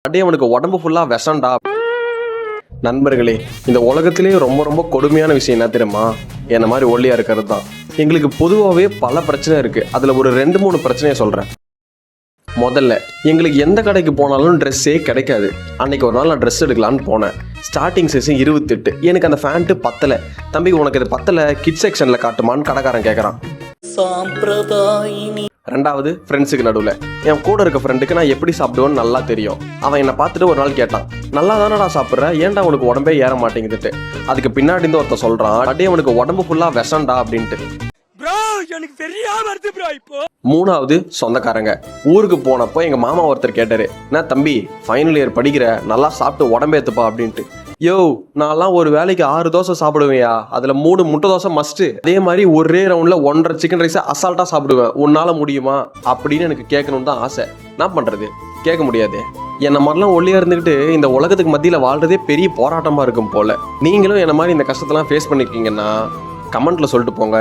அப்படியே அவனுக்கு உடம்பு ஃபுல்லா விஷம்டா. நண்பர்களே, இந்த உலகத்திலேயே ரொம்ப ரொம்ப கொடுமையான விஷயம் என்ன தெரியுமா? என்ன மாதிரி ஒல்லியா இருக்கிறது தான். எங்களுக்கு பொதுவாகவே பல பிரச்சனை இருக்கு. அதுல ஒரு 2-3 பிரச்சனையை சொல்றேன். முதல்ல, எங்களுக்கு எந்த கடைக்கு போனாலும் ட்ரெஸ்ஸே கிடைக்காது. அன்னைக்கு ஒரு நாள் நான் ட்ரெஸ் எடுக்கலான்னு போனேன். Starting size 28. எனக்கு அந்த ஃபேண்ட்டு பத்தலை. தம்பி, உனக்கு இது பத்தலை, கிட் செக்ஷனில் காட்டுமான்னு கடைக்காரன் கேட்குறான். ரெண்டாவது, ஃப்ரெண்ட்ஸுக்கு நடுவில் என் கூட இருக்க ஃப்ரெண்டுக்கு நான் எப்படி சாப்பிடுவேன்னு நல்லா தெரியும். அவன் என்னை பார்த்துட்டு ஒரு நாள் கேட்டான், நல்லா தானடா சாப்பிட்ற, ஏன்டா உனக்கு உடம்பே ஏற மாட்டேங்குதுட்டு. அதுக்கு பின்னாடி இருந்து ஒருத்தன் சொல்கிறான், அப்படியே அவனுக்கு உடம்பு ஃபுல்லாக விஷம்டா அப்படின்ட்டு. மூணாவது, சொந்தக்காரங்க. ஊருக்கு போனப்போ எங்க மாமா ஒருத்தர் கேட்டாரு, என்ன தம்பி ஃபைனல் இயர் படிக்கிற, நல்லா சாப்பிட்டு உடம்பேத்துப்பா அப்படின்ட்டு. யோ, நான்லாம் ஒரு வேலைக்கு 6 தோசை சாப்பிடுவேயா, அதுல 3 முட்டை தோசை மஸ்ட். அதே மாதிரி ஒரே ரவுண்ட்ல 1.5 சிக்கன் ரைஸை அசால்ட்டா சாப்பிடுவேன். உன்னால முடியுமா அப்படின்னு எனக்கு கேட்கணும்னு தான் ஆசை. என்ன பண்றது, கேட்க முடியாது. என்ன மாதிரிலாம் ஒல்லியா இருந்துக்கிட்டு இந்த உலகத்துக்கு மத்தியில வாழ்றதே பெரிய போராட்டமா இருக்கும் போல. நீங்களும் என்ன மாதிரி இந்த கஷ்டத்தெல்லாம் ஃபேஸ் பண்ணிருக்கீங்கன்னா கமெண்ட்ல சொல்லிட்டு போங்க.